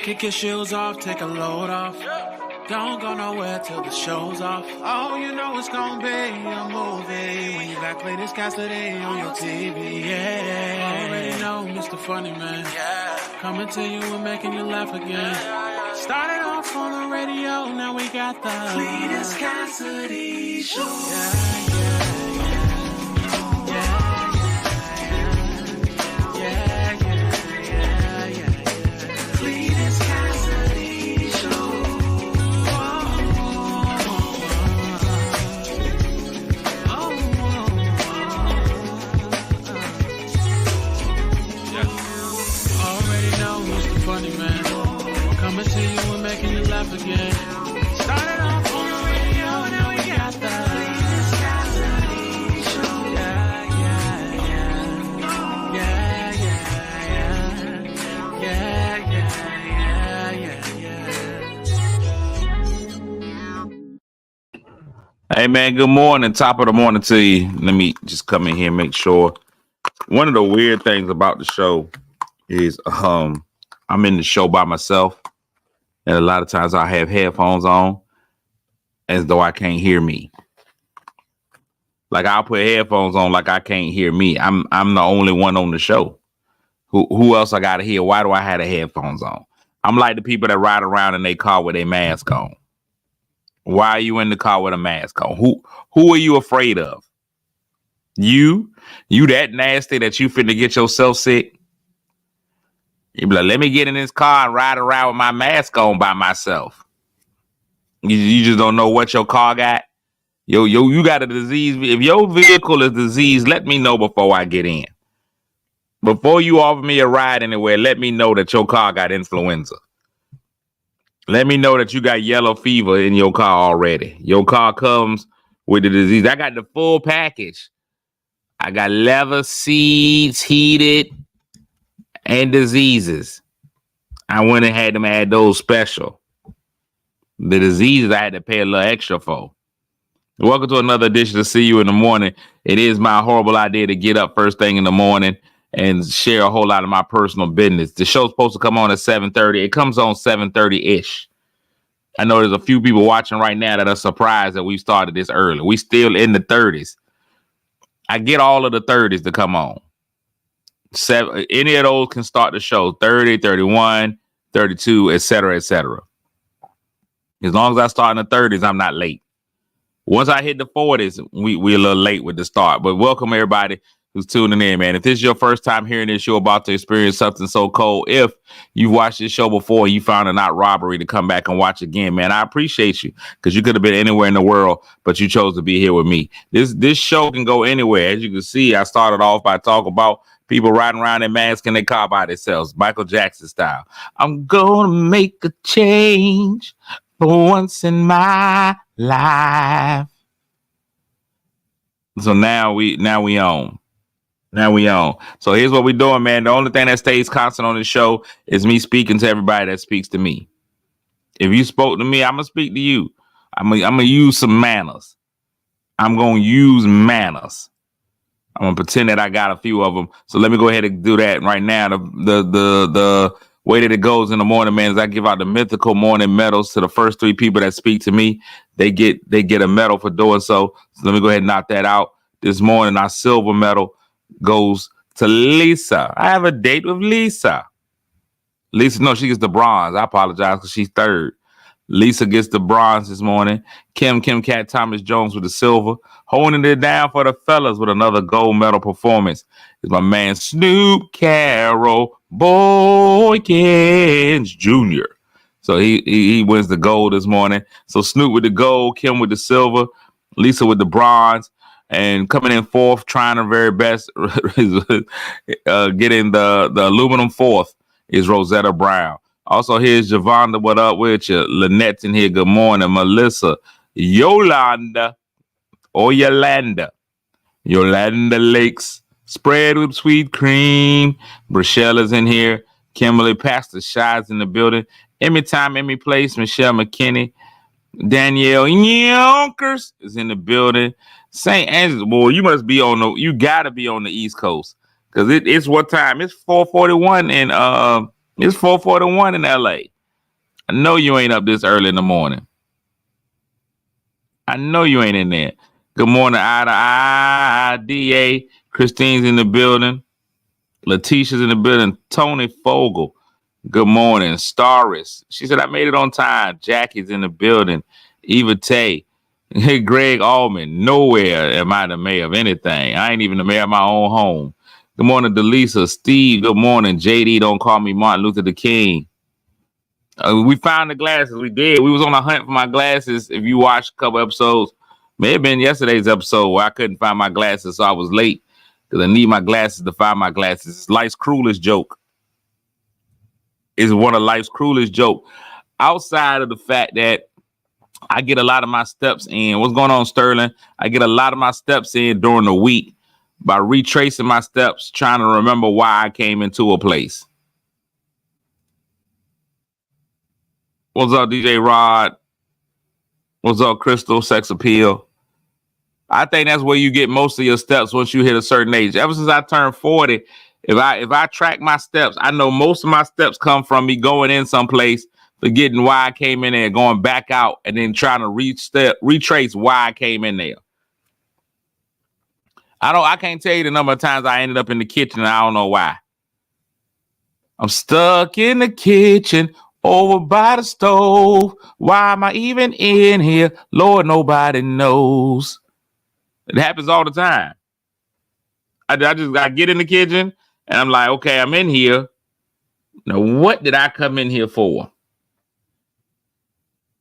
Kick your shoes off, take a load off. Don't go nowhere till the show's off. Oh, you know it's gonna be a movie when you got Cletus Cassidy on your TV. Yeah, already know Mr. Funny Man. Coming to you and making you laugh again. Started off on the radio, now we got the Cletus Cassidy Show. Coming to you and making you laugh again. Started off on the radio, now we got the Cletus Cassidy Show. Hey man, good morning. Top of the morning to you. Let me just come in here and make sure. One of the weird things about the show is I'm in the show by myself. And a lot of times I have headphones on as though I can't hear me. Like I'll put headphones on like I can't hear me. I'm the only one on the show. Who else I gotta hear? Why do I have the headphones on? I'm like the people that ride around in their car with a mask on. Why are you in the car with a mask on? Who are you afraid of? You that nasty that you finna get yourself sick? You be like, let me get in this car and ride around with my mask on by myself. You just don't know what your car got. You got a disease. If your vehicle is diseased, let me know before I get in. Before you offer me a ride anywhere, let me know that your car got influenza. Let me know that you got yellow fever in your car already. Your car comes with the disease. I got the full package. I got leather seats, heated, and diseases. I went and had them add those special. The diseases I had to pay a little extra for. Welcome to another edition of See You in the Morning. It is my horrible idea to get up first thing in the morning and share a whole lot of my personal business. The show's supposed to come on at 7:30. It comes on 7:30-ish. I know there's a few people watching right now that are surprised that we started this early. We still in the 30s. I get all of the 30s to come on. Any of those can start the show. 30, 31, 32, etc., etc. As long as I start in the 30s, I'm not late. Once I hit the 40s, we're a little late with the start. But welcome everybody who's tuning in, man. If this is your first time hearing this, you're about to experience something so cold. If you've watched this show before and you found it not robbery to come back and watch again, man, I appreciate you because you could have been anywhere in the world, but you chose to be here with me. This show can go anywhere. As you can see, I started off by talking about people riding around in masks in their car by themselves, Michael Jackson style. I'm gonna make a change for once in my life. So now we on. So here's what we're doing, man. The only thing that stays constant on the show is me speaking to everybody that speaks to me. If you spoke to me, I'm gonna speak to you. I'm gonna use some manners. I'm gonna use manners. I'm gonna pretend that I got a few of them. So let me go ahead and do that right now. The way that it goes in the morning, man, is I give out the mythical morning medals to the first 3 people that speak to me. They get a medal for doing so. So let me go ahead and knock that out. This morning, our silver medal goes to Lisa. I have a date with Lisa. Lisa, no, she gets the bronze. I apologize because she's 3rd. Lisa gets the bronze this morning. Kim Cat Thomas Jones with the silver. Holding it down for the fellas with another gold medal performance is my man Snoop Carroll Boykins Jr. So he wins the gold this morning. So Snoop with the gold, Kim with the silver, Lisa with the bronze. And coming in 4th, trying her very best, getting the aluminum 4th is Rosetta Brown. Also, here's Javonda. What up with you? Lynette's in here. Good morning. Melissa. Yolanda Lakes. Spread with sweet cream. Brashella's in here. Kimberly Pastor Shy's in the building. Emmy Time, Emmy Place. Michelle McKinney. Danielle Yonkers is in the building. St. Angela, boy, you gotta be on the East Coast. Because it's what time? It's 4:41 in It's 4:41 in LA. I know you ain't up this early in the morning. I know you ain't in there. Good morning, IDA. Christine's in the building. Letitia's in the building. Tony Fogle. Good morning. Staris. She said, I made it on time. Jackie's in the building. Eva Tay. Hey, Greg Allman. Nowhere am I the mayor of anything. I ain't even the mayor of my own home. Good morning, Delisa. Steve, good morning. JD, don't call me Martin Luther the King. We found the glasses. We did. We was on a hunt for my glasses. If you watched a couple episodes, may have been yesterday's episode where I couldn't find my glasses, so I was late because I need my glasses to find my glasses. It's life's cruelest joke. It's one of life's cruelest joke. Outside of the fact that I get a lot of my steps in. What's going on, Sterling? I get a lot of my steps in during the week by retracing my steps, trying to remember why I came into a place. What's up, DJ Rod? What's up, Crystal? Sex Appeal. I think that's where you get most of your steps once you hit a certain age. Ever since I turned 40, if I track my steps, I know most of my steps come from me going in someplace, forgetting why I came in there, going back out, and then trying to retrace why I came in there. I can't tell you the number of times I ended up in the kitchen and I don't know why. I'm stuck in the kitchen over by the stove. Why am I even in here? Lord, nobody knows. It happens all the time. I get in the kitchen and I'm like, okay, I'm in here. Now, what did I come in here for?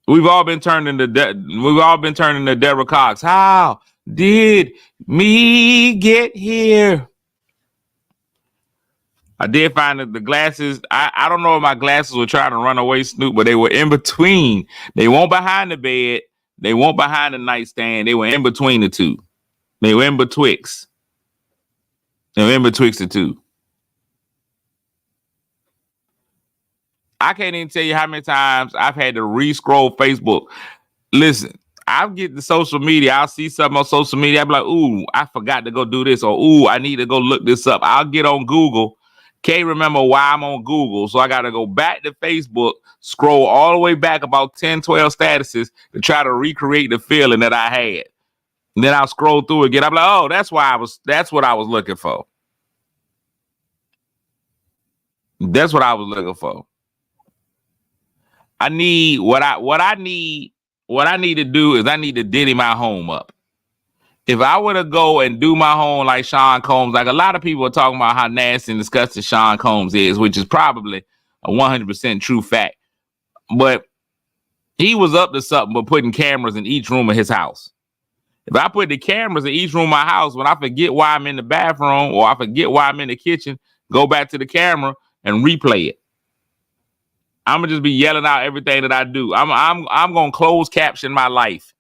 We've all been turned into Deborah Cox. How did me get here? I did find that the glasses, I don't know if my glasses were trying to run away, Snoop, but they were in between. They weren't behind the bed. They weren't behind the nightstand. They were in between the two. They were in betwixt. They were in betwixt the two. I can't even tell you how many times I've had to re-scroll Facebook. Listen, I'll get the social media. I'll see something on social media. I'll be like, ooh, I forgot to go do this. Or, ooh, I need to go look this up. I'll get on Google. Can't remember why I'm on Google. So I got to go back to Facebook, scroll all the way back about 10, 12 statuses to try to recreate the feeling that I had. And then I'll scroll through again. I'm like, oh, that's what I was looking for. That's what I was looking for. I need what I need to do is I need to diddy my home up. If I were to go and do my home like Sean Combs, like a lot of people are talking about how nasty and disgusting Sean Combs is, which is probably a 100% true fact. But he was up to something but putting cameras in each room of his house. If I put the cameras in each room of my house, when I forget why I'm in the bathroom or I forget why I'm in the kitchen, go back to the camera and replay it. I'm gonna just be yelling out everything that I do. I'm gonna close caption my life.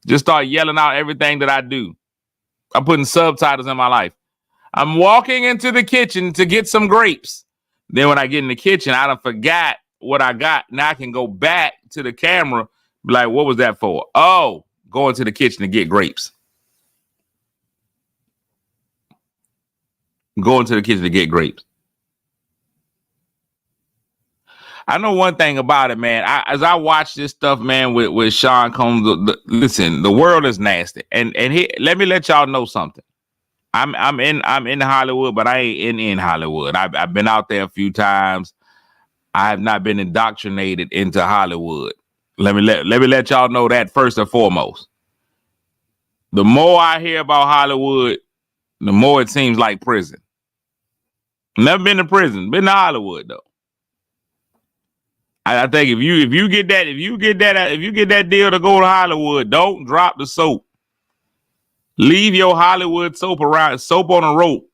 Just start yelling out everything that I do. I'm putting subtitles in my life. I'm walking into the kitchen to get some grapes. Then when I get in the kitchen, I done forgot what I got. Now I can go back to the camera, be like, what was that for? Oh, going to the kitchen to get grapes. Going to the kitchen to get grapes. I know one thing about it, man. As I watch this stuff, man, with Sean Combs, listen, the world is nasty. And let me let y'all know something. I'm in Hollywood, but I ain't in Hollywood. I've been out there a few times. I have not been indoctrinated into Hollywood. Let me let y'all know that first and foremost. The more I hear about Hollywood, the more it seems like prison. Never been to prison, been to Hollywood though. I think if you get that deal to go to Hollywood, don't drop the soap. Leave your Hollywood soap on a rope.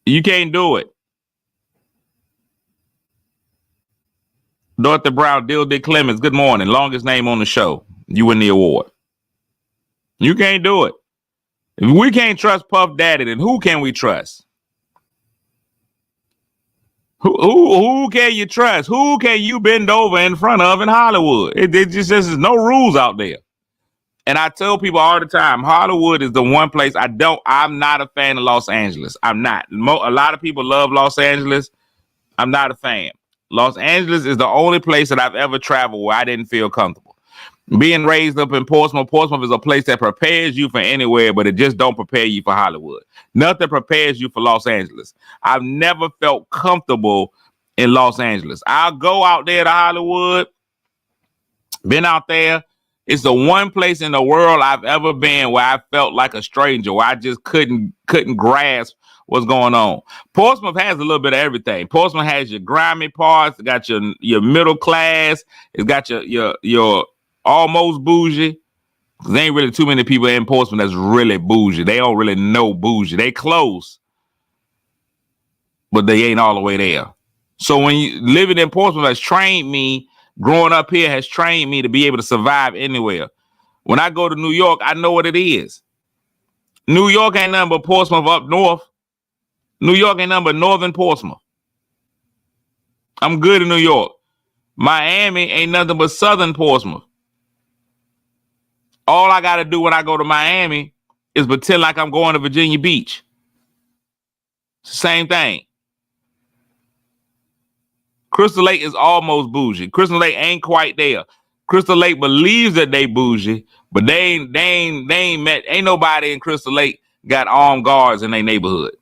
You can't do it. Dorothy Brown, Dick Clemens, good morning. Longest name on the show. You win the award. You can't do it. If we can't trust Puff Daddy, then who can we trust? Who can you trust? Who can you bend over in front of in Hollywood? It just there's no rules out there. And I tell people all the time, Hollywood is the one place I'm not a fan of Los Angeles. I'm not. A lot of people love Los Angeles. I'm not a fan. Los Angeles is the only place that I've ever traveled where I didn't feel comfortable. Being raised up in Portsmouth is a place that prepares you for anywhere, but it just don't prepare you for Hollywood. Nothing prepares you for Los Angeles. I've never felt comfortable in Los Angeles. I'll go out there to Hollywood. Been out there. It's the one place in the world I've ever been where I felt like a stranger, where I just couldn't grasp what's going on. Portsmouth has a little bit of everything. Portsmouth has your grimy parts, it got your middle class, it's got your almost bougie. There ain't really too many people in Portsmouth that's really bougie. They don't really know bougie. They close, but they ain't all the way there. So when you living in Portsmouth has trained me. Growing up here has trained me to be able to survive anywhere. When I go to New York, I know what it is. New York ain't nothing but Portsmouth up north. New York ain't nothing but northern Portsmouth. I'm good in New York. Miami ain't nothing but southern Portsmouth. All I got to do when I go to Miami is pretend like I'm going to Virginia Beach. Same thing. Crystal Lake is almost bougie. Crystal Lake ain't quite there. Crystal Lake believes that they bougie, but they ain't nobody in Crystal Lake got armed guards in their neighborhood.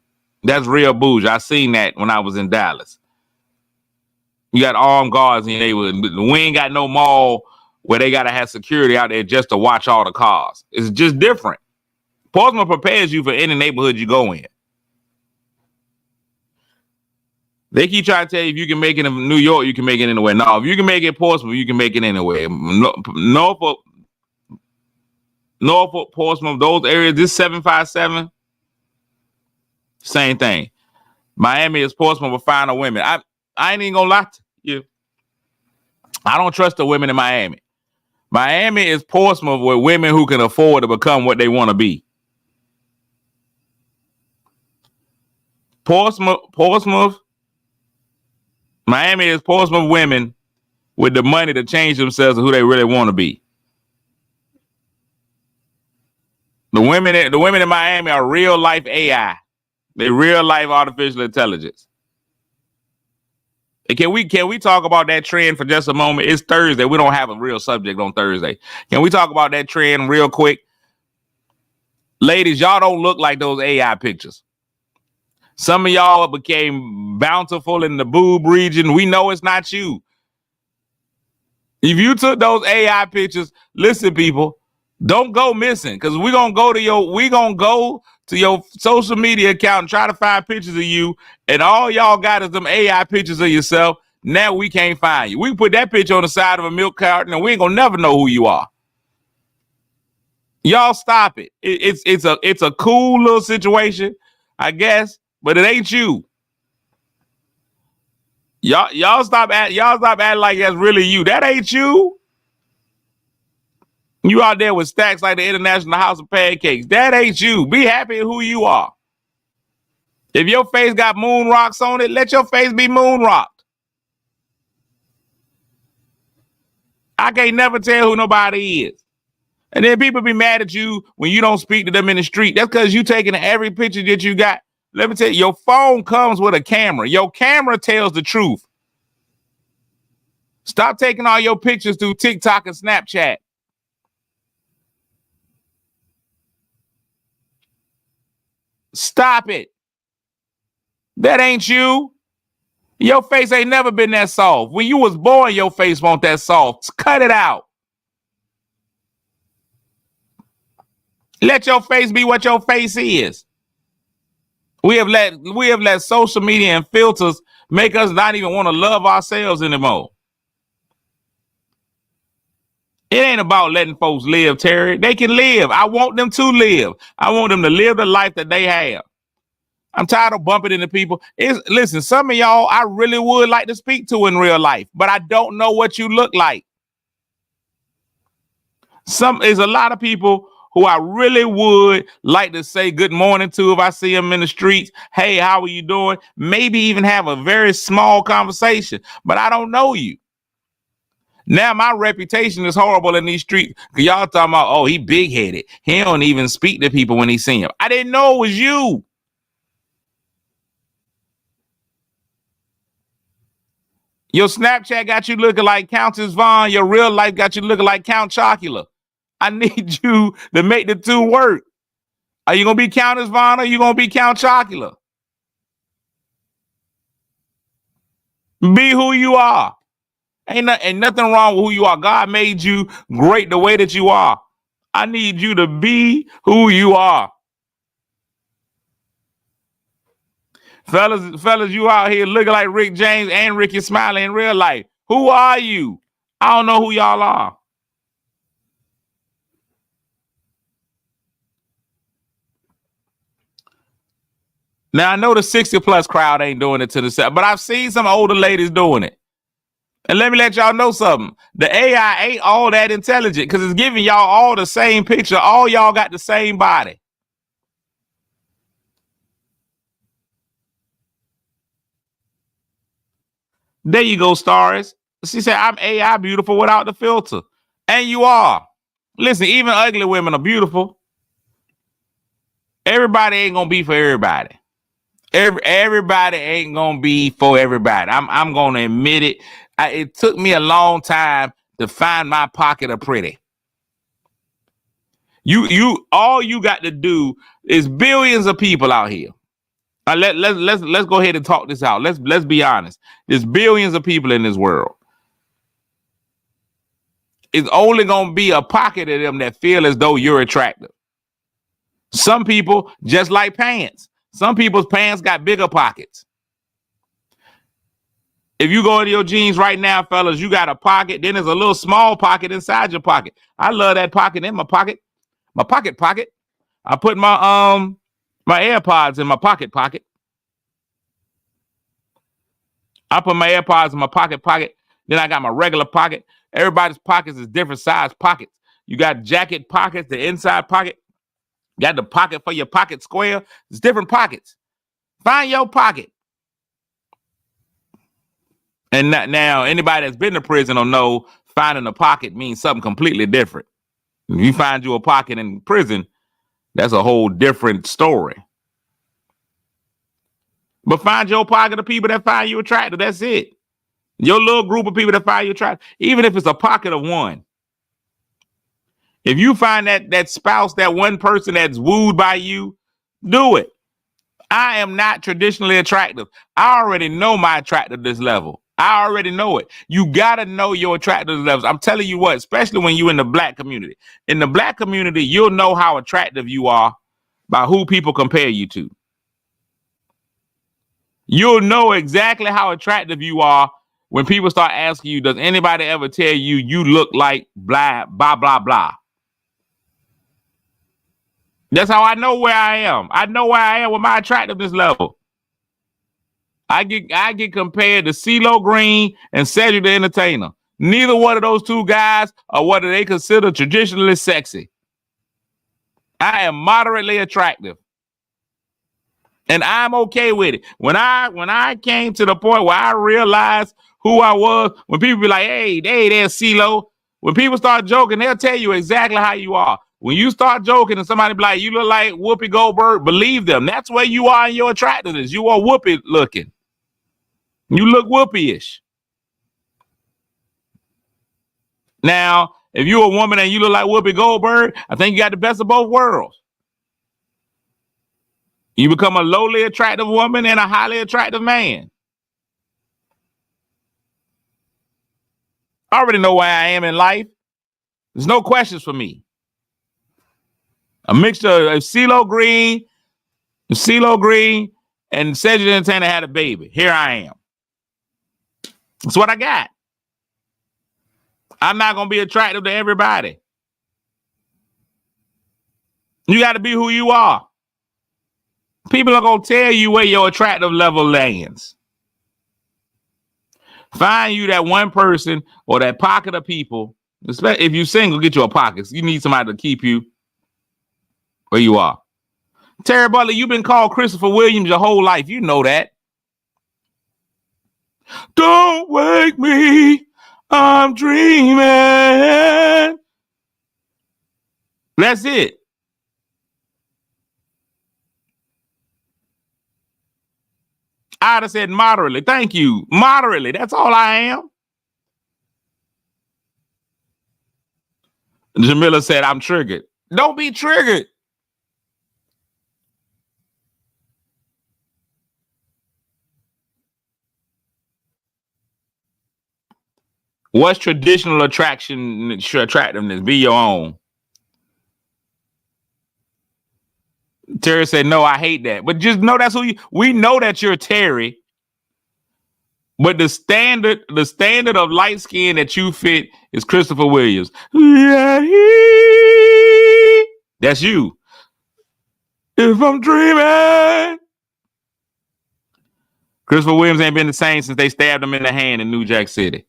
That's real bougie. I seen that when I was in Dallas. You got armed guards in your neighborhood. We ain't got no mall where they gotta have security out there just to watch all the cars. It's just different. Portsmouth prepares you for any neighborhood you go in. They keep trying to tell you if you can make it in New York, you can make it anywhere. No, if you can make it in Portsmouth, you can make it anywhere. Norfolk, Portsmouth, those areas, this 757, same thing. Miami is Portsmouth with finer women. I ain't even gonna lie to you. I don't trust the women in Miami. Miami is Portsmouth with women who can afford to become what they want to be. Miami is Portsmouth women with the money to change themselves to who they really want to be. The women in Miami are real life AI. They're real life artificial intelligence. Can we talk about that trend for just a moment? It's Thursday. We don't have a real subject on Thursday. Can we talk about that trend real quick? Ladies, y'all don't look like those AI pictures. Some of y'all became bountiful in the boob region. We know it's not you. If you took those AI pictures, listen, people, don't go missing, because we're gonna go to your social media account and try to find pictures of you, and all y'all got is them AI pictures of yourself. Now we can't find you. We can put that picture on the side of a milk carton and we ain't gonna never know who you are. Y'all stop it. It's a cool little situation, I guess. But it ain't you. Y'all stop acting like that's really you. That ain't you. You out there with stacks like the International House of Pancakes. That ain't you. Be happy who you are. If your face got moon rocks on it, let your face be moon rocked. I can't never tell who nobody is. And then people be mad at you when you don't speak to them in the street. That's because you taking every picture that you got. Let me tell you, your phone comes with a camera. Your camera tells the truth. Stop taking all your pictures through TikTok and Snapchat. Stop it. That ain't you. Your face ain't never been that soft. When you was born, your face wasn't that soft. Cut it out. Let your face be what your face is. We have let social media and filters make us not even want to love ourselves anymore. It ain't about letting folks live, Terry. They can live. I want them to live. I want them to live the life that they have. I'm tired of bumping into people. Listen, some of y'all I really would like to speak to in real life, but I don't know what you look like. There's a lot of people who I really would like to say good morning to if I see them in the streets. Hey, how are you doing? Maybe even have a very small conversation, but I don't know you. Now my reputation is horrible in these streets. Cause y'all talking about, oh, he big headed. He don't even speak to people when he see him. I didn't know it was you. Your Snapchat got you looking like Countess Vaughn. Your real life got you looking like Count Chocula. I need you to make the two work. Are you gonna be Countess Vaughn or are you gonna be Count Chocula? Be who you are. Ain't nothing wrong with who you are. God made you great the way that you are. I need you to be who you are. Fellas, you out here looking like Rick James and Ricky Smiley in real life. Who are you? I don't know who y'all are. Now, I know the 60 plus crowd ain't doing it to the set, but I've seen some older ladies doing it. And let me let y'all know something. The AI ain't all that intelligent because it's giving y'all all the same picture. All y'all got the same body. There you go, Stars. She said, I'm AI beautiful without the filter. And you are. Listen, even ugly women are beautiful. Everybody ain't gonna be for everybody. Everybody ain't gonna be for everybody. I'm gonna admit it. It took me a long time to find my pocket of pretty. All you got to do is billions of people out here. Let's go ahead and talk this out. Let's be honest. There's billions of people in this world. It's only gonna be a pocket of them that feel as though you're attractive. Some people just like pants. Some people's pants got bigger pockets. If you go into your jeans right now, fellas, you got a pocket. Then there's a little small pocket inside your pocket. I love that pocket in my pocket. My pocket. I put my AirPods in my pocket. I put my AirPods in my pocket. Then I got my regular pocket. Everybody's pockets is different size pockets. You got jacket pockets, the inside pocket. You got the pocket for your pocket square. It's different pockets. Find your pocket. And now, anybody that's been to prison will know finding a pocket means something completely different. If you find you a pocket in prison, that's a whole different story. But find your pocket of people that find you attractive. That's it. Your little group of people that find you attractive, even if it's a pocket of one. If you find that spouse, that one person that's wooed by you, do it. I am not traditionally attractive. I already know my attractiveness level. I already know it. You got to know your attractiveness levels. I'm telling you what, especially when you're in the black community. In the black community, you'll know how attractive you are by who people compare you to. You'll know exactly how attractive you are when people start asking you, does anybody ever tell you you look like blah, blah, blah, blah? That's how I know where I am. I know where I am with my attractiveness level. I get compared to CeeLo Green and Cedric the Entertainer. Neither one of those two guys are what they consider traditionally sexy. I am moderately attractive. And I'm okay with it. When I came to the point where I realized who I was, when people be like, hey, there's CeeLo. When people start joking, they'll tell you exactly how you are. When you start joking and somebody be like, you look like Whoopi Goldberg, believe them. That's where you are in your attractiveness. You are Whoopi looking. You look Whoopi-ish. Now, if you're a woman and you look like Whoopi Goldberg, I think you got the best of both worlds. You become a lowly attractive woman and a highly attractive man. I already know where I am in life. There's no questions for me. A mixture of CeeLo Green and Cedric the Entertainer had a baby. Here I am. That's what I got. I'm not going to be attractive to everybody. You got to be who you are. People are going to tell you where your attractive level lands. Find you that one person or that pocket of people. Especially if you're single, get you a pocket. You need somebody to keep you where you are. Terry Butler, you've been called Christopher Williams your whole life. You know that. Don't wake me I'm dreaming. That's it. I'd have said moderately. Thank you. Moderately. That's all I am. Jamila said, I'm triggered. Don't be triggered. What's traditional attractiveness? Be your own. Terry said, no, I hate that. But just know that's who we know that you're Terry. But the standard of light skin that you fit is Christopher Williams. That's you. If I'm dreaming. Christopher Williams ain't been the same since they stabbed him in the hand in New Jack City.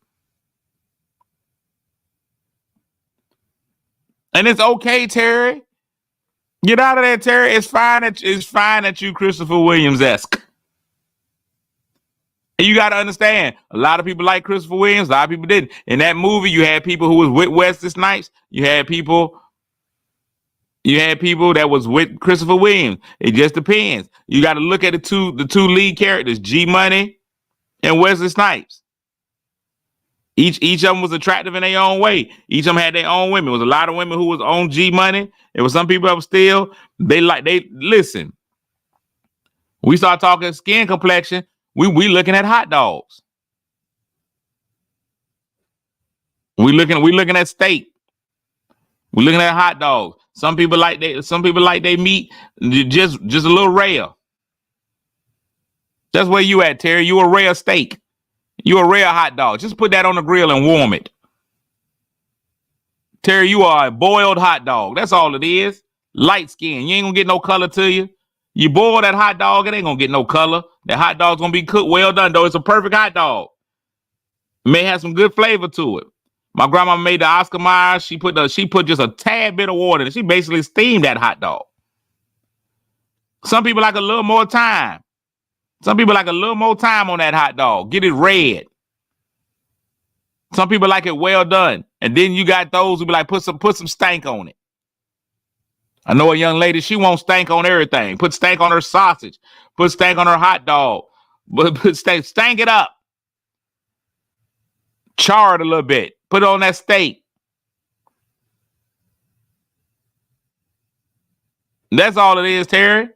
And it's okay, Terry. Get out of there, Terry. It's fine that you Christopher Williams-esque. And you got to understand, a lot of people like Christopher Williams, a lot of people didn't. In that movie, you had people who was with Wesley Snipes. You had people that was with Christopher Williams. It just depends. You got to look at the two lead characters, G Money and Wesley Snipes. Each of them was attractive in their own way. Each of them had their own women. There was a lot of women who was on G Money. There was some people that were still, listen. We start talking skin complexion. We looking at hot dogs. We looking at steak. We looking at hot dogs. Some people like they meat just a little rare. That's where you at, Terry. You a rare steak. You a rare hot dog. Just put that on the grill and warm it. Terry, you are a boiled hot dog. That's all it is. Light skin. You ain't gonna get no color to you. You boil that hot dog, it ain't gonna get no color. That hot dog's gonna be cooked well done, though. It's a perfect hot dog. It may have some good flavor to it. My grandma made the Oscar Mayer. She put just a tad bit of water in it. She basically steamed that hot dog. Some people like a little more time. Some people like a little more time on that hot dog. Get it red. Some people like it well done. And then you got those who be like, put some stank on it. I know a young lady, she won't stank on everything. Put stank on her sausage. Put stank on her hot dog. But put stank it up. Char it a little bit. Put it on that steak. That's all it is, Terry.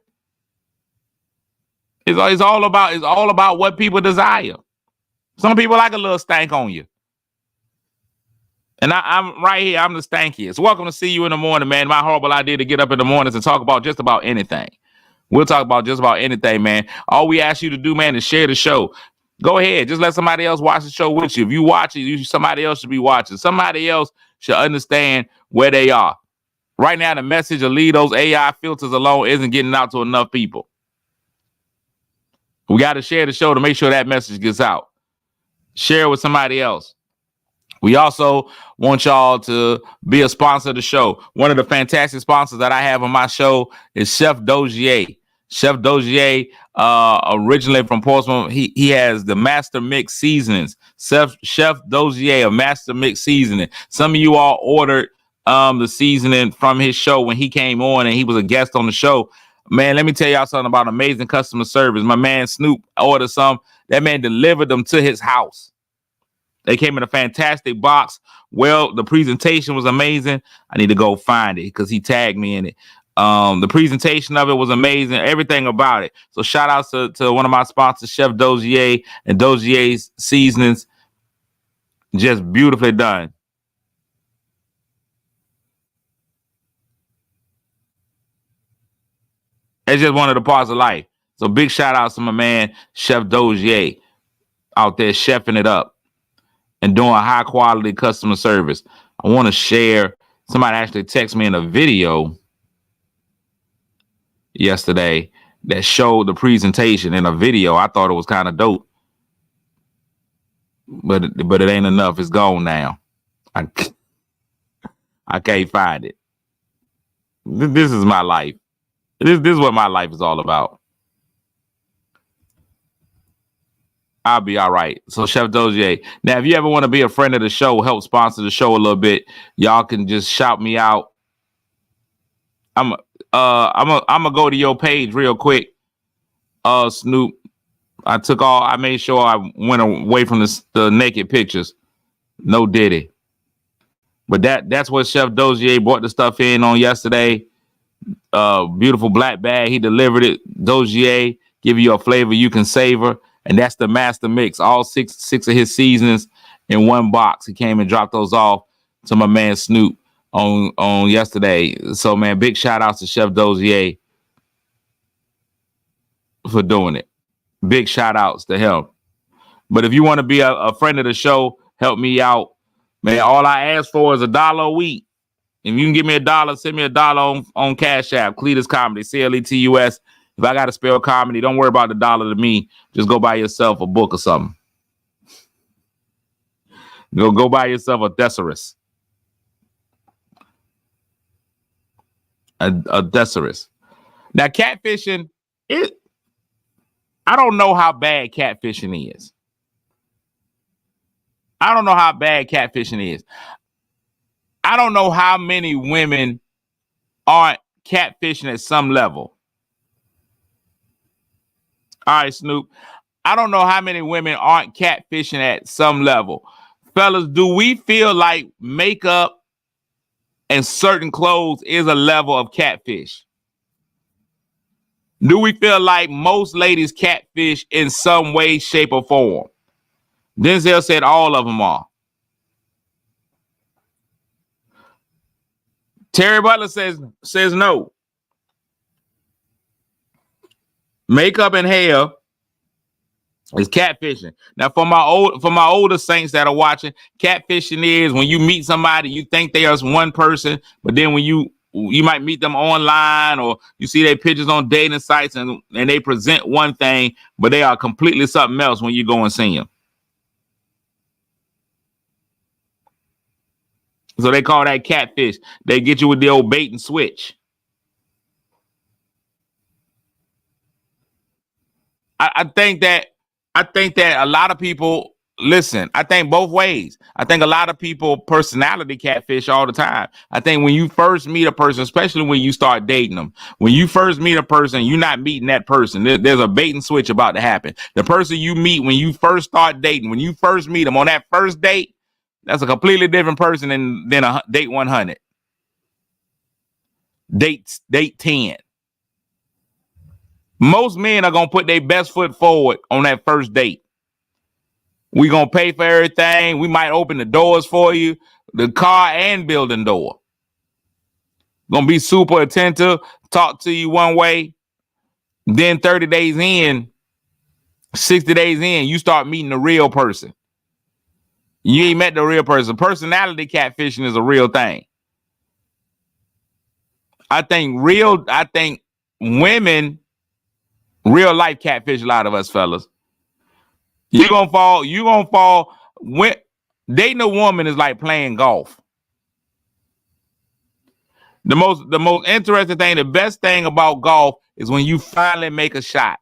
It's all about what people desire. Some people like a little stank on you. And I'm right here. I'm the stankiest. Welcome to See You in the Morning, man. My horrible idea to get up in the mornings and talk about just about anything. We'll talk about just about anything, man. All we ask you to do, man, is share the show. Go ahead. Just let somebody else watch the show with you. If you watch it, somebody else should be watching. Somebody else should understand where they are. Right now, the message of leave those AI filters alone isn't getting out to enough people. We got to share the show to make sure that message gets out. Share it with somebody else. We also want y'all to be a sponsor of the show. One of the fantastic sponsors that I have on my show is Chef Dozier. Chef Dozier, originally from Portsmouth, he has the Master Mix seasonings. Chef Dozier, a Master Mix seasoning. Some of you all ordered the seasoning from his show when he came on and he was a guest on the show. Man, let me tell y'all something about amazing customer service. My man Snoop ordered some. That man delivered them to his house. They came in a fantastic box. Well, the presentation was amazing. I need to go find it because he tagged me in it. The presentation of it was amazing. Everything about it. So shout out to one of my sponsors, Chef Dozier and Dozier's Seasonings. Just beautifully done. It's just one of the parts of life. So big shout out to my man, Chef Dozier, out there chefing it up and doing high quality customer service. I want to share. Somebody actually texted me in a video yesterday that showed the presentation in a video. I thought it was kind of dope, but it ain't enough. It's gone now. I can't find it. This is my life. This is what my life is all about. I'll be all right. So Chef Dozier. Now, if you ever want to be a friend of the show, help sponsor the show a little bit, y'all can just shout me out. I'm gonna go to your page real quick. Snoop. I made sure I went away from the naked pictures. No Diddy. But that's what Chef Dozier brought the stuff in on yesterday. Beautiful black bag. He delivered it. Dozier give you a flavor you can savor. And that's the master mix. All six of his seasonings in one box. He came and dropped those off to my man Snoop on yesterday. So, man, big shout outs to Chef Dozier for doing it. Big shout outs to him. But if you want to be a friend of the show, help me out. Man, all I ask for is $1 a week. If you can give me $1, send me $1 on Cash App, Cletus Comedy, CLETUS. If I got to spell comedy, don't worry about the dollar to me. Just go buy yourself a book or something. Go buy yourself a thesaurus. A thesaurus. Now, catfishing, I don't know how bad catfishing is. I don't know how bad catfishing is. I don't know how many women aren't catfishing at some level. All right, Snoop. I don't know how many women aren't catfishing at some level. Fellas, do we feel like makeup and certain clothes is a level of catfish? Do we feel like most ladies catfish in some way, shape, or form? Denzel said all of them are. Terry Butler says no. Makeup and hair is catfishing. Now, for my older saints that are watching, catfishing is when you meet somebody, you think they are one person, but then when you might meet them online or you see their pictures on dating sites and they present one thing, but they are completely something else when you go and see them. So they call that catfish. They get you with the old bait and switch. I think that a lot of people listen. I think both ways. I think a lot of people personality catfish all the time. I think when you first meet a person, especially when you start dating them, when you first meet a person, you're not meeting that person. There's a bait and switch about to happen. The person you meet when you first start dating, when you first meet them on that first date, that's a completely different person than a date 100. Date 10. Most men are going to put their best foot forward on that first date. We're going to pay for everything. We might open the doors for you, the car and building door. Going to be super attentive, talk to you one way. Then 30 days in, 60 days in, you start meeting the real person. You ain't met the real person. Personality catfishing is a real thing. I think women real life catfish a lot of us fellas. You're gonna fall. Dating a woman is like playing golf. The most interesting thing, the best thing about golf is when you finally make a shot.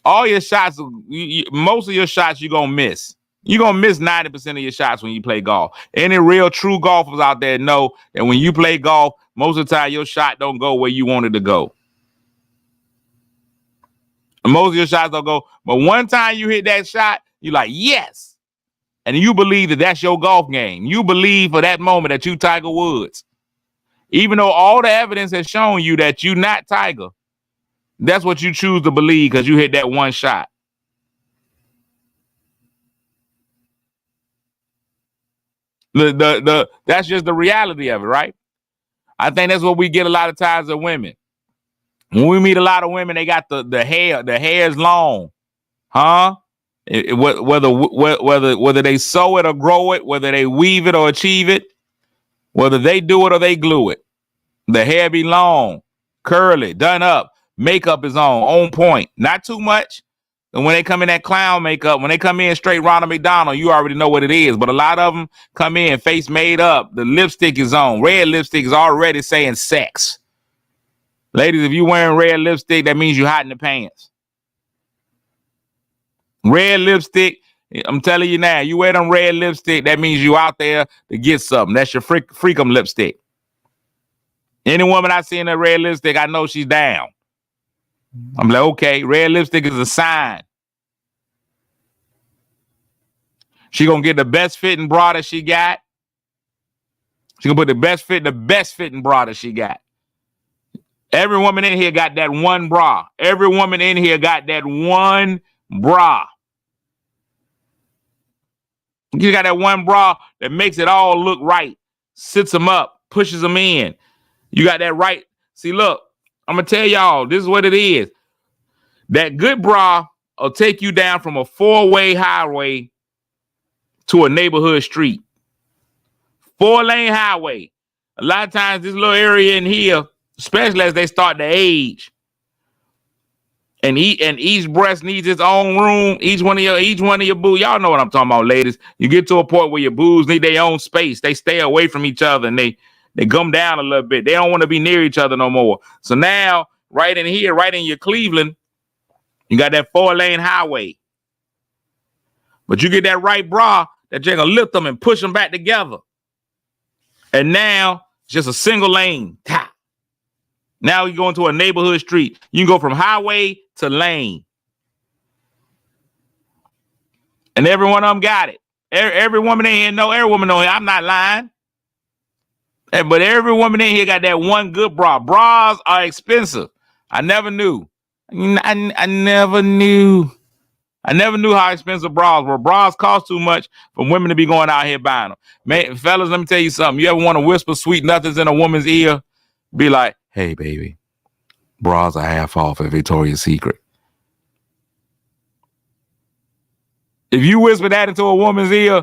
All your shots, most of your shots you're gonna miss. You're gonna miss 90% of your shots when you play golf. Any real true golfers out there know that when you play golf, most of the time your shot don't go where you want it to go. Most of your shots don't go, but one time you hit that shot, you're like, yes. And you believe that that's your golf game. You believe for that moment that you Tiger Woods. Even though all the evidence has shown you that you're not Tiger, that's what you choose to believe because you hit that one shot. That's just the reality of it, right? I think that's what we get a lot of times of women. When we meet a lot of women, they got the hair is long, huh? Whether they sew it or grow it, whether they weave it or achieve it, whether they do it or they glue it, the hair be long, curly, done up, makeup is on point, not too much. And when they come in that clown makeup, when they come in straight Ronald McDonald, you already know what it is. But a lot of them come in face made up, the lipstick is on, red lipstick is already saying sex. Ladies, if you wearing red lipstick, that means you're hot in the pants. Red lipstick. I'm telling you now, you wear them red lipstick, that means you out there to get something. That's your freakum lipstick. Any woman I see in that red lipstick, I know she's down. I'm like, okay, red lipstick is a sign. She gonna get the best fitting bra that she got. She gonna put the best fitting bra that she got. Every woman in here got that one bra. Every woman in here got that one bra. You got that one bra that makes it all look right, sits them up, pushes them in. You got that right. See, look, I'm going to tell y'all, this is what it is. That good bra will take you down from a 4-way highway to a neighborhood street. 4-lane highway. A lot of times this little area in here, especially as they start to age, and each breast needs its own room. Each one of your boos. Y'all know what I'm talking about, ladies. You get to a point where your boos need their own space. They stay away from each other and they come down a little bit. They don't want to be near each other no more. So now, right in here, right in your Cleveland, you got that 4-lane highway. But you get that right bra that you're gonna lift them and push them back together. And now it's just a single lane. Now you go into a neighborhood street. You can go from highway to lane. And every one of them got it. Every woman in here know, every woman know, I'm not lying. But every woman in here got that one good bra. Bras are expensive. I never knew. I never knew how expensive bras were. Bras cost too much for women to be going out here buying them. Man, fellas, let me tell you something. You ever want to whisper sweet nothings in a woman's ear? Be like, hey, baby, bras are half off at Victoria's Secret. If you whisper that into a woman's ear,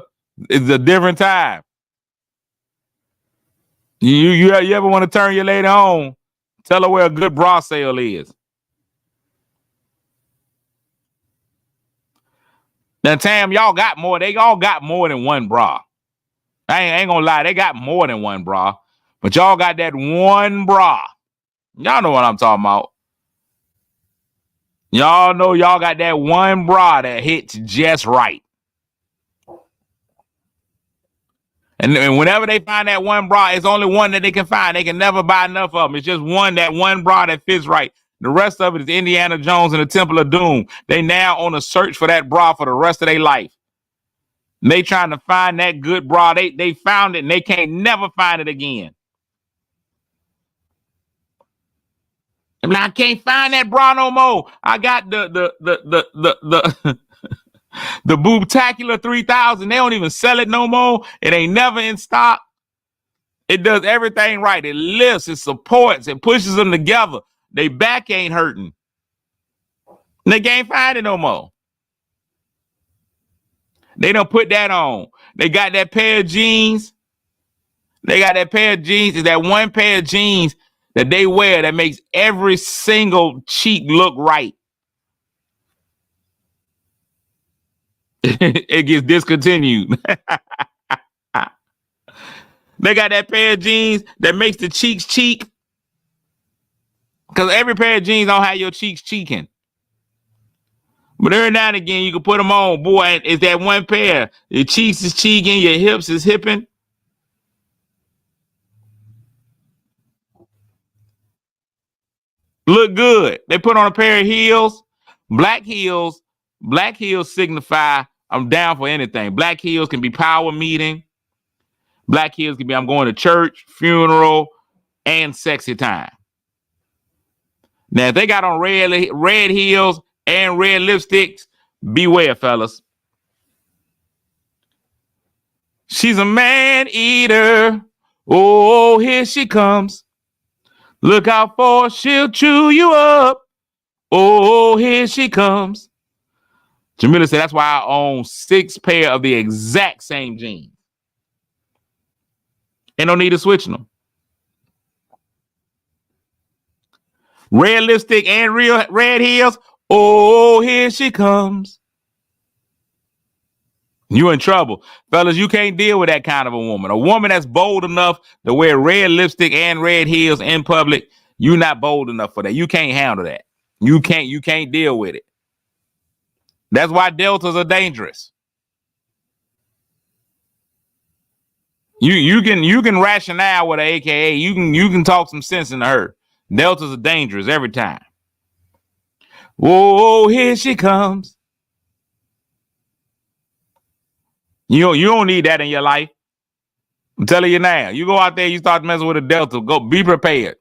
it's a different time. You ever want to turn your lady on, tell her where a good bra sale is. Now, Tam, y'all got more. They all got more than one bra. I ain't gonna lie. They got more than one bra. But y'all got that one bra. Y'all know what I'm talking about. Y'all know y'all got that one bra that hits just right. And whenever they find that one bra, it's only one that they can find. They can never buy enough of them. It's just that one bra that fits right. The rest of it is Indiana Jones and the Temple of Doom. They now on a search for that bra for the rest of their life. And they trying to find that good bra. They found it and they can't never find it again. I'm like, I can't find that bra no more. I got the Boobtacular 3000. They don't even sell it no more. It ain't never in stock. It does everything right. It lifts, it supports, it pushes them together. They back ain't hurting. They can't find it no more. They don't put that on. They got that pair of jeans. It's that one pair of jeans that they wear that makes every single cheek look right. It gets discontinued. They got that pair of jeans that makes the cheeks cheek. Because every pair of jeans don't have your cheeks cheeking. But every now and again, you can put them on. Boy, it's that one pair. Your cheeks is cheeking, your hips is hipping. Look good. They put on a pair of heels. Black heels signify I'm down for anything. Black heels can be power meeting. Black heels can be I'm going to church, funeral, and sexy time. Now, if they got on red heels and red lipsticks, beware, fellas. She's a man eater. Oh, here she comes. Look out for she'll chew you up. Oh, here she comes. Jamila said, that's why I own 6 pair of the exact same jeans. Ain't no need to switch them. Red lipstick and real red heels. Oh, here she comes. You in trouble. Fellas, you can't deal with that kind of a woman. A woman that's bold enough to wear red lipstick and red heels in public, you're not bold enough for that. You can't handle that. You can't deal with it. That's why deltas are dangerous. You can rationale with an AKA. You can talk some sense into her. Deltas are dangerous every time. Whoa, here she comes. You don't need that in your life. I'm telling you now. You go out there, you start messing with a delta. Go be prepared.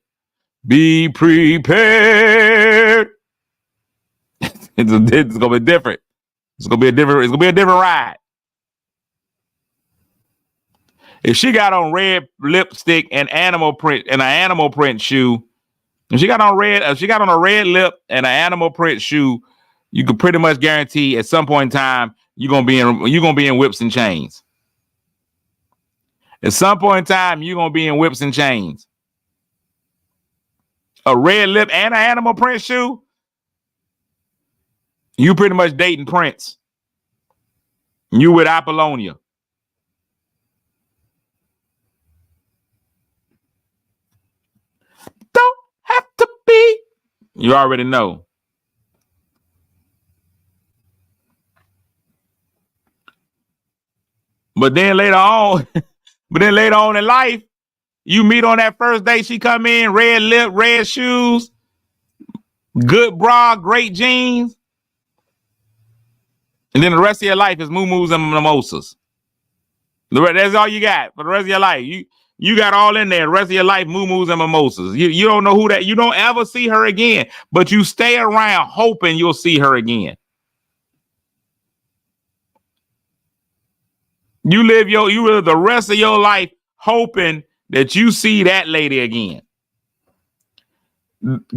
Be prepared. It's gonna be different. It's gonna be a different ride. If she got on red lipstick and animal print and an animal print shoe, if she got on a red lip and an animal print shoe, you could pretty much guarantee at some point in time you're gonna be in whips and chains. At some point in time, you're gonna be in whips and chains. A red lip and an animal print shoe, you pretty much dating Prince. You with Apollonia. Don't have to be. You already know. But then later on in life, you meet on that first date, she come in, red lip, red shoes, good bra, great jeans. And then the rest of your life is moo-moos and mimosas. That's all you got for the rest of your life. You got all in there. The rest of your life, moo-moos and mimosas. You don't know who that. You don't ever see her again, but you stay around hoping you'll see her again. You live the rest of your life hoping that you see that lady again.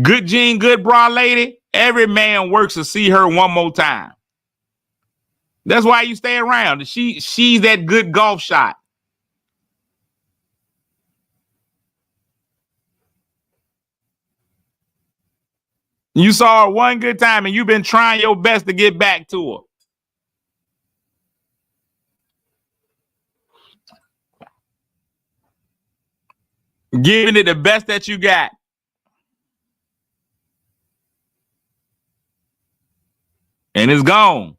Good jean, good bra lady. Every man works to see her one more time. That's why you stay around. She's that good golf shot. You saw her one good time and you've been trying your best to get back to her. Giving it the best that you got. And it's gone.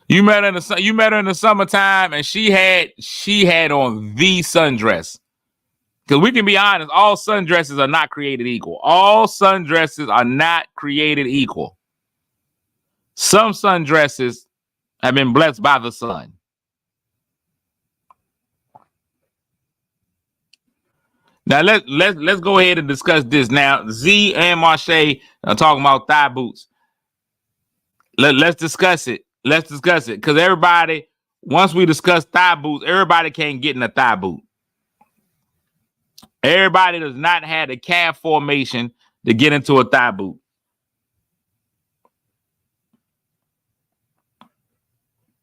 You met her in the summertime and she had on the sundress. Because we can be honest, all sundresses are not created equal. All sundresses are not created equal. Some sundresses have been blessed by the sun. Now let's go ahead and discuss this. Now Z and Marche are talking about thigh boots. Let's discuss it. Let's discuss it because everybody, once we discuss thigh boots, everybody can't get in a thigh boot. Everybody does not have the calf formation to get into a thigh boot.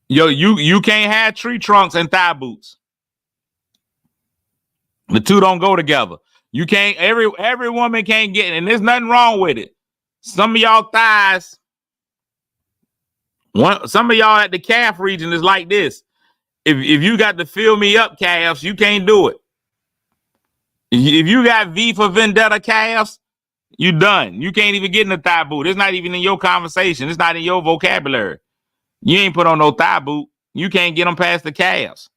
You can't have tree trunks and thigh boots. The two don't go together. You can't. Every woman can't get, and there's nothing wrong with it. Some of y'all thighs, some of y'all at the calf region is like this. If you got to fill me up calves, you can't do it. If you got V for Vendetta calves, you done. You can't even get in the thigh boot. It's not even in your conversation. It's not in your vocabulary. You ain't put on no thigh boot. You can't get them past the calves.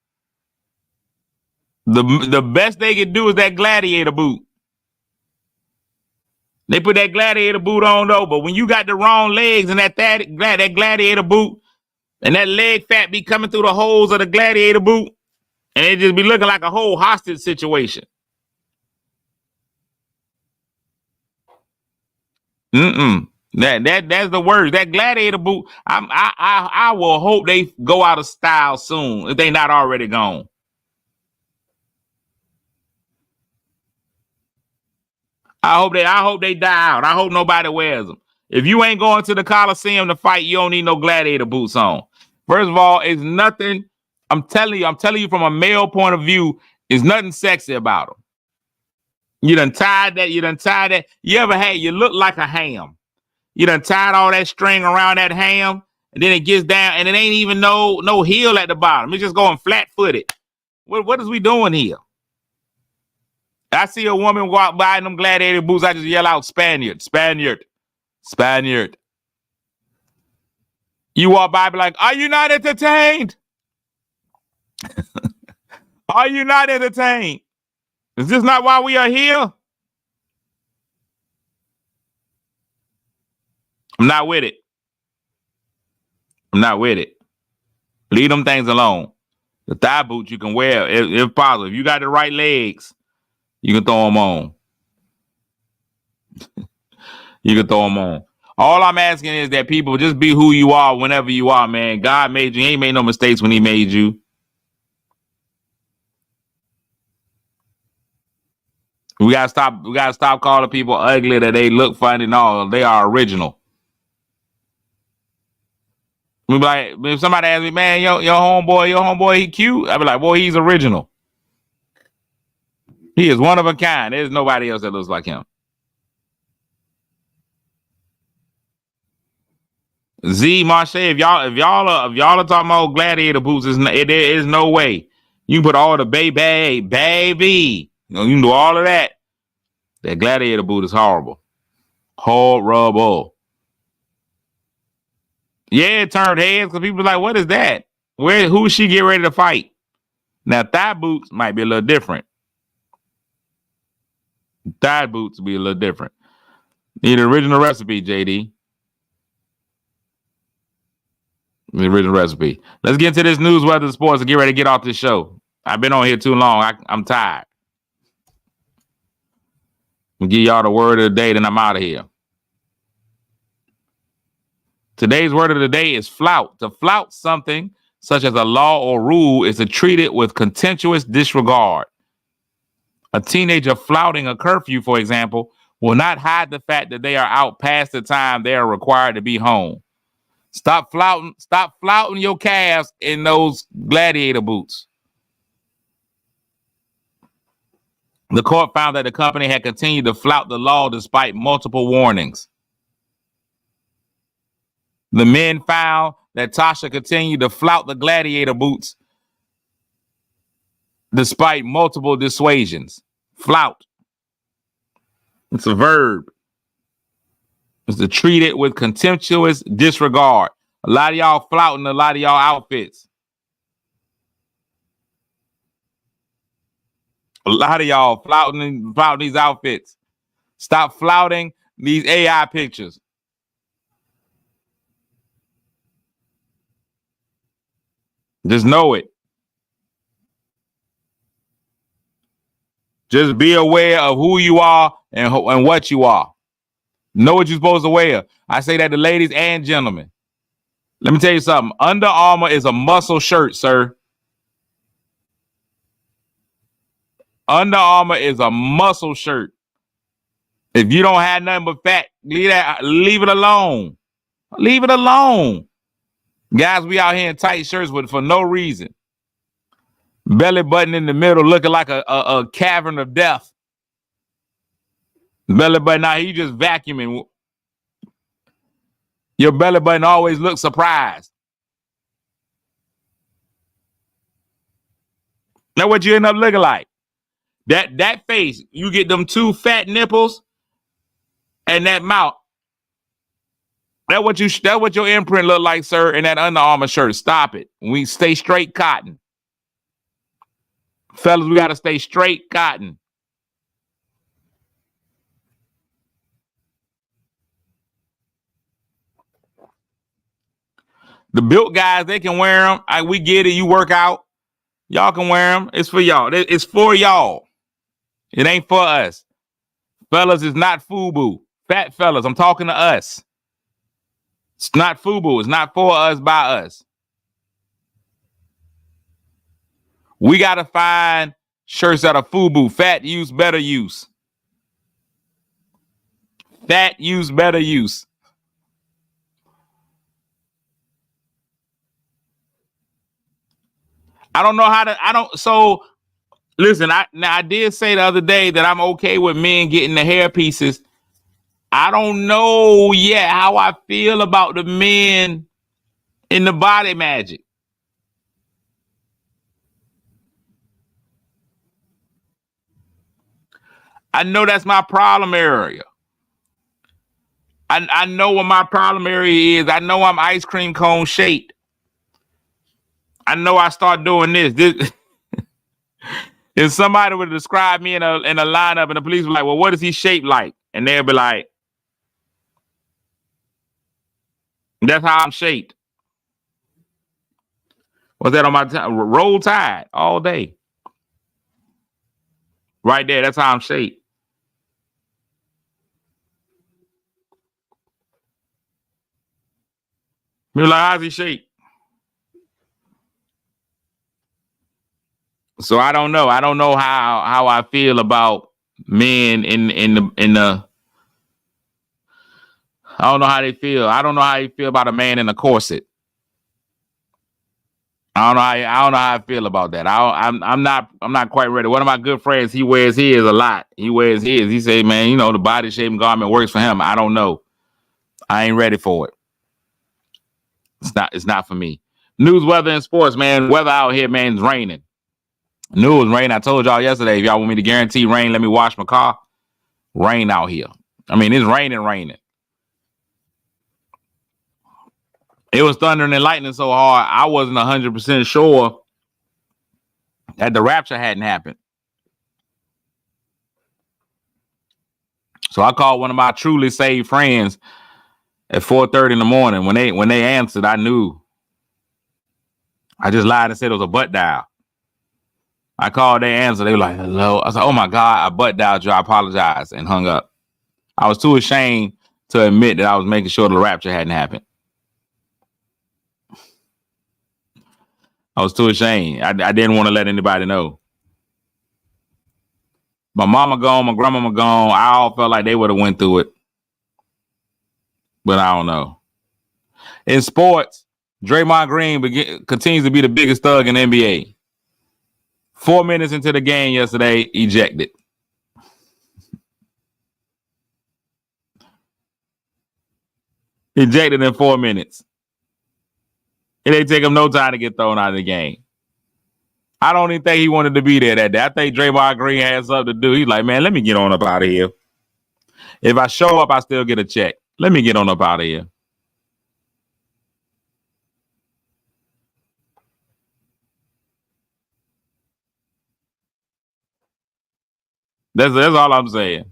The best they can do is that gladiator boot. They put that gladiator boot on though, but when you got the wrong legs and that gladiator boot and that leg fat be coming through the holes of the gladiator boot, and it just be looking like a whole hostage situation. That's the word. That gladiator boot. I will hope they go out of style soon if they not already gone. I hope they die out. I hope nobody wears them. If you ain't going to the Coliseum to fight, you don't need no gladiator boots on. First of all, it's nothing. I'm telling you from a male point of view, there's nothing sexy about them. You done tied that. You look like a ham. You done tied all that string around that ham, and then it gets down, and it ain't even no heel at the bottom. It's just going flat-footed. What is we doing here? I see a woman walk by in them gladiator boots. I just yell out, Spaniard, Spaniard, Spaniard. You walk by, be like, are you not entertained? Are you not entertained? Is this not why we are here? I'm not with it. I'm not with it. Leave them things alone. The thigh boots you can wear if possible. If you got the right legs, you can throw them on. You can throw them on. All I'm asking is that people just be who you are whenever you are, man. God made you. He ain't made no mistakes when he made you. We gotta stop calling people ugly that they look funny. No, they are original. We be like, if somebody asks me, man, your homeboy, he cute. I be like, boy, he's original. He is one of a kind. There's nobody else that looks like him. Z Marche, if y'all are talking about gladiator boots, there is no way. You can put all the baby. You can do all of that. That gladiator boot is horrible. Horrible. Yeah, it turned heads because people are like, what is that? Who she get ready to fight? Now, thigh boots might be a little different. Thigh boots be a little different. Need an original recipe, JD. The original recipe. Let's get into this news, weather, and sports, and get ready to get off this show. I've been on here too long. I'm tired. I'll give y'all the word of the day, then I'm out of here. Today's word of the day is flout. To flout something, such as a law or rule, is to treat it with contemptuous disregard. A teenager flouting a curfew, for example, will not hide the fact that they are out past the time they are required to be home. Stop flouting your calves in those gladiator boots. The court found that the company had continued to flout the law despite multiple warnings. The men found that Tasha continued to flout the gladiator boots despite multiple dissuasions. Flout. It's a verb. It's to treat it with contemptuous disregard. A lot of y'all flouting a lot of y'all outfits. A lot of y'all flouting these outfits. Stop flouting these AI pictures. Just know it. Just be aware of who you are and what you are. Know what you're supposed to wear. I say that to ladies and gentlemen. Let me tell you something. Under Armour is a muscle shirt, sir. Under Armour is a muscle shirt. If you don't have nothing but fat, leave it alone. Leave it alone. Guys, we out here in tight shirts for no reason. Belly button in the middle looking like a cavern of death. Belly button, now you just vacuuming. Your belly button always looks surprised. Now what you end up looking like? That face, you get them two fat nipples and that mouth. That's what your imprint look like, sir, in that Under Armour shirt. Stop it. We stay straight cotton. Fellas, we gotta stay straight cotton. The built guys, they can wear them. We get it. You work out. Y'all can wear them. It's for y'all. It's for y'all. It ain't for us. Fellas, it's not FUBU. Fat fellas, I'm talking to us. It's not FUBU. It's not for us, by us. We got to find shirts that are FUBU. Fat use, better use. Fat use, better use. So listen, I did say the other day that I'm okay with men getting the hair pieces. I don't know yet how I feel about the men in the body magic. I know that's my problem area. I know what my problem area is. I know I'm ice cream cone shaped. I know I start doing this. If somebody would describe me in a lineup and the police were like, well, what is he shaped like? And they'll be like, that's how I'm shaped. What's that on my roll tide all day? Right there, that's how I'm shaped. You're like, how's he shaped? So I don't know. I don't know how I feel about men in the. I don't know how they feel. I don't know how you feel about a man in a corset. I don't know how I feel about that. I'm not quite ready. One of my good friends, he wears his a lot. He wears his. He say, man, you know, the body shaping garment works for him. I don't know. I ain't ready for it. It's not for me. News, weather, and sports, man. Weather out here, man, it's raining. News, rain. I told y'all yesterday, if y'all want me to guarantee rain, let me wash my car. Rain out here. I mean, it's raining. It was thundering and lightning so hard, I wasn't 100% sure that the rapture hadn't happened. So I called one of my truly saved friends at 4:30 in the morning. When they answered, I knew. I just lied and said it was a butt dial. I called, they answered. They were like, hello. I said, oh my God, I butt dialed you. I apologize, and hung up. I was too ashamed to admit that I was making sure the rapture hadn't happened. I was too ashamed. I didn't want to let anybody know. My mama gone, my grandmama gone. I all felt like they would have went through it. But I don't know. In sports, Draymond Green continues to be the biggest thug in the NBA. 4 minutes into the game yesterday, ejected. Ejected in 4 minutes. It didn't take him no time to get thrown out of the game. I don't even think he wanted to be there that day. I think Draymond Green had something to do. He's like, man, let me get on up out of here. If I show up, I still get a check. Let me get on up out of here. That's all I'm saying.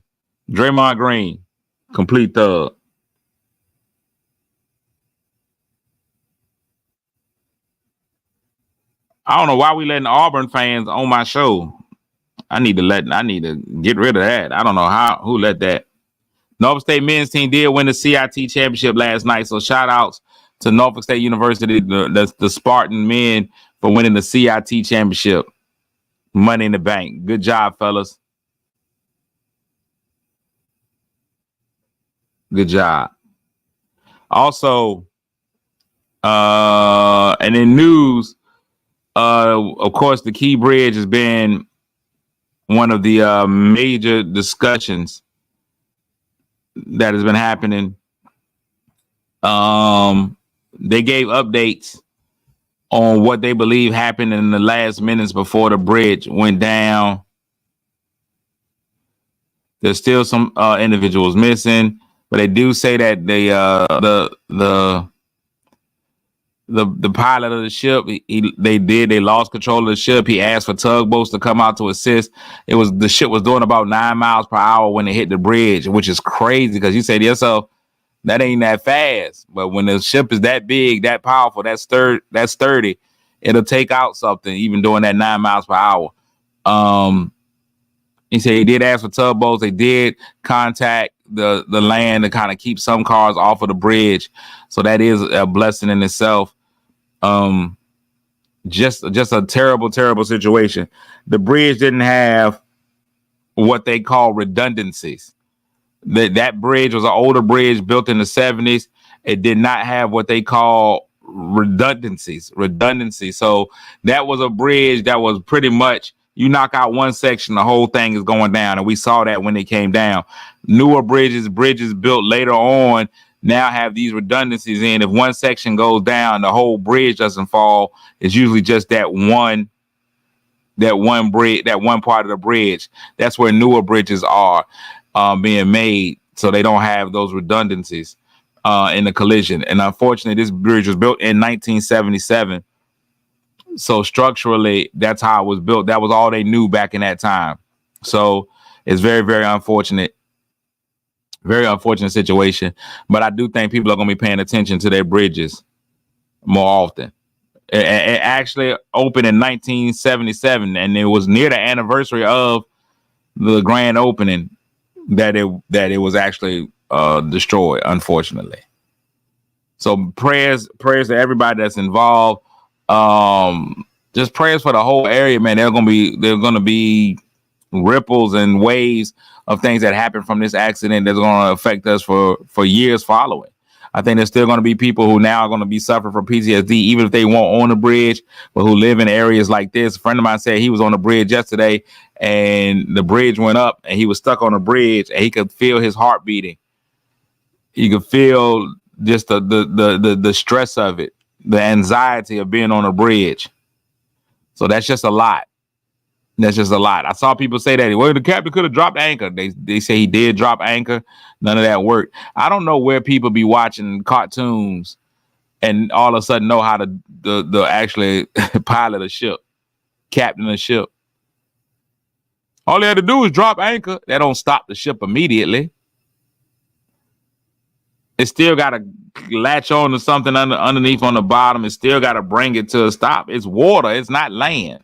Draymond Green, complete thug. I don't know why we letting Auburn fans on my show. I need to get rid of that. I don't know who let that. Norfolk State men's team did win the CIT championship last night. So shout outs to Norfolk State University, the Spartan men, for winning the CIT championship. Money in the bank. Good job, fellas. Good job. Also, and in news, of course, the Key Bridge has been one of the major discussions that has been happening. They gave updates on what they believe happened in the last minutes before the bridge went down. There's still some individuals missing, but they do say that the pilot of the ship, they lost control of the ship. He asked for tugboats to come out to assist. The ship was doing about 9 miles per hour when it hit the bridge, which is crazy because you say to yourself, that ain't that fast. But when the ship is that big, that powerful, that's sturdy, it'll take out something even doing that 9 miles per hour. He said he did ask for tugboats. They did contact the land to kind of keep some cars off of the bridge. So that is a blessing in itself. Just a terrible situation. The bridge didn't have what they call redundancies. That bridge was an older bridge built in the 70s. It did not have what they call redundancies. So that was a bridge that was pretty much, you knock out one section, the whole thing is going down. And we saw that when it came down. Newer bridges built later on now have these redundancies in. If one section goes down, the whole bridge doesn't fall. It's usually just that one bridge, that one part of the bridge. That's where newer bridges are being made. so they don't have those redundancies in the collision. And unfortunately, this bridge was built in 1977. So structurally, that's how it was built. That was all they knew back in that time. So it's very, very unfortunate. Very unfortunate situation. But I do think people are going to be paying attention to their bridges more often. It actually opened in 1977, and it was near the anniversary of the grand opening that it was actually destroyed, unfortunately. So prayers to everybody that's involved. Just prayers for the whole area, man. They're gonna be ripples and waves of things that happen from this accident that's going to affect us for years following. I think there's still going to be people who now are going to be suffering from PTSD, even if they won't own the bridge, but who live in areas like this. A friend of mine said he was on the bridge yesterday and the bridge went up and he was stuck on the bridge and he could feel his heart beating. He could feel just the stress of it, the anxiety of being on a bridge. So that's just a lot. That's just a lot. I saw people say that, well, the captain could have dropped anchor. They say he did drop anchor. None of that worked. I don't know where people be watching cartoons and all of a sudden know how to the actually pilot a ship, captain a ship. All they had to do was drop anchor. That don't stop the ship immediately. It still got to latch on to something underneath on the bottom. It still got to bring it to a stop. It's water. It's not land.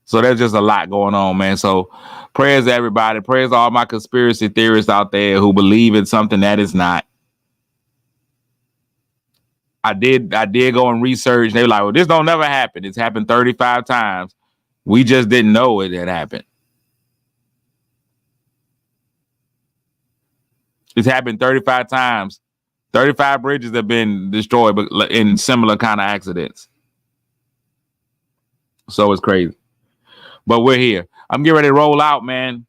So there's just a lot going on, man. So prayers to everybody. Prayers to all my conspiracy theorists out there who believe in something that is not. I did go and research. They were like, well, this don't never happen. It's happened 35 times. We just didn't know it had happened. It's happened 35 times. 35 bridges have been destroyed but in similar kind of accidents. So it's crazy. But we're here. I'm getting ready to roll out, man.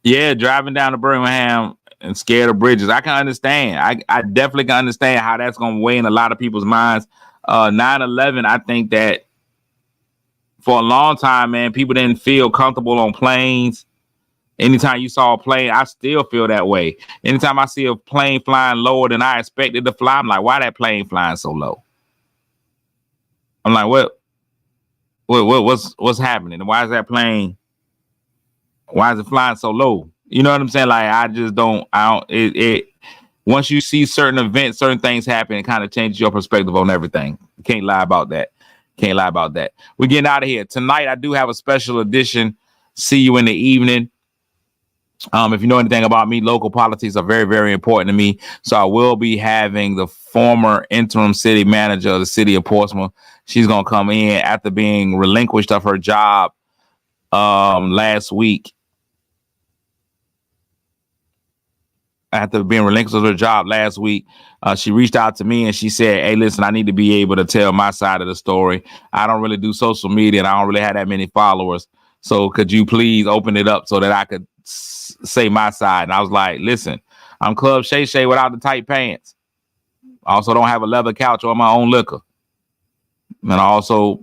Yeah, driving down to Birmingham and scared of bridges. I can understand. I definitely can understand how that's going to weigh in a lot of people's minds. 9/11, I think that for a long time, man, people didn't feel comfortable on planes. Anytime you saw a plane, I still feel that way. Anytime I see a plane flying lower than I expected to fly, I'm like, why that plane flying so low? I'm like, what's happening? Why is that plane? Why is it flying so low? You know what I'm saying? Like, I don't. Once you see certain events, certain things happen, it kind of changes your perspective on everything. Can't lie about that. We're getting out of here tonight. I do have a special edition. See you in the evening. If you know anything about me, local politics are very, very important to me. So I will be having the former interim city manager of the city of Portsmouth. She's going to come in after being relinquished of her job last week. After being relinquished of her job last week, she reached out to me and she said, hey, listen, I need to be able to tell my side of the story. I don't really do social media and I don't really have that many followers. So could you please open it up so that I could say my side? And I was like, listen, I'm Club Shay Shay without the tight pants. I also don't have a leather couch or my own liquor. And I also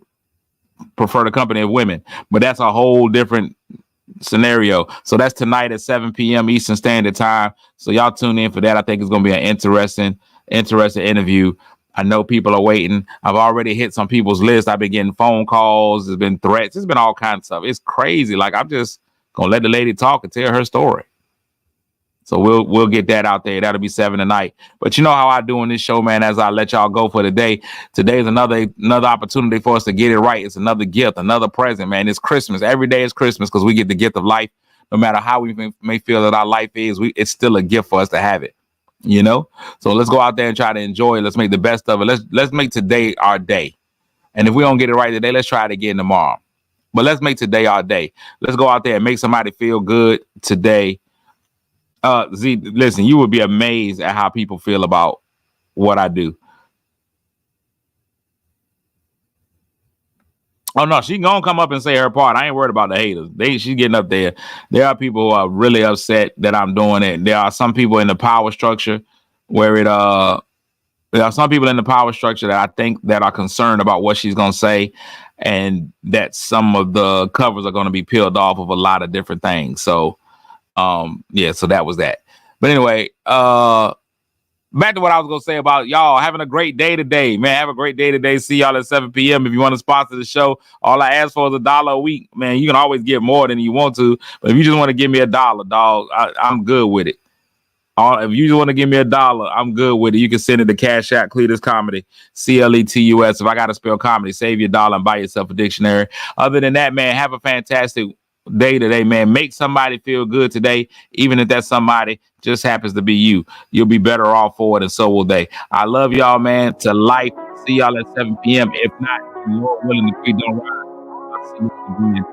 prefer the company of women. But that's a whole different scenario. So that's tonight at 7 p.m. Eastern Standard Time. So y'all tune in for that. I think it's going to be an interesting interview. I know people are waiting. I've already hit some people's list. I've been getting phone calls. There's been threats. There's been all kinds of stuff. It's crazy. Like, I'm just going to let the lady talk and tell her story. So we'll get that out there. That'll be 7 tonight. But you know how I do in this show, man, as I let y'all go for the day. Today is another opportunity for us to get it right. It's another gift, another present, man. It's Christmas. Every day is Christmas because we get the gift of life. No matter how we may feel that our life is, it's still a gift for us to have it. You know? So let's go out there and try to enjoy it. Let's make the best of it. Let's make today our day. And if we don't get it right today, let's try it again tomorrow. But let's make today our day. Let's go out there and make somebody feel good today. Z, listen, you would be amazed at how people feel about what I do. Oh no, she gonna come up and say her part. I ain't worried about the haters. She's getting up there. There are people who are really upset that I'm doing it. There are some people in the power structure where There are some people in the power structure that I think that are concerned about what she's going to say, and that some of the covers are going to be peeled off of a lot of different things. So, yeah, so that was that. But anyway, back to what I was going to say about y'all having a great day today, man. Have a great day today. See y'all at 7 p.m. If you want to sponsor the show, all I ask for is $1 a week, man. You can always get more than you want to, but if you just want to give me $1, dog, I'm good with it. If you just want to give me $1, I'm good with it. You can send it to Cash App, Cletus Comedy, CLETUS. If I got to spell comedy, save your $1 and buy yourself a dictionary. Other than that, man, have a fantastic day today, man. Make somebody feel good today, even if that somebody just happens to be you. You'll be better off for it, and so will they. I love y'all, man. To life. See y'all at 7 p.m. If not, Lord willing, the creek don't rise. I'll see you again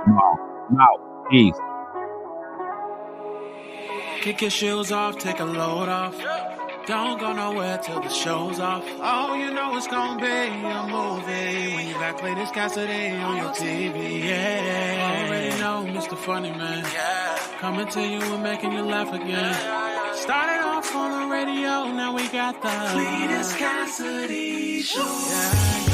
tomorrow. Now, peace. Kick your shoes off, take a load off. Don't go nowhere till the show's off. Oh, you know it's gonna be a movie when you got Cletus Cassidy on your TV. Yeah, already know Mr. Funny Man. Coming to you and making you laugh again. Started off on the radio, now we got the Cletus Cassidy Show. Yeah.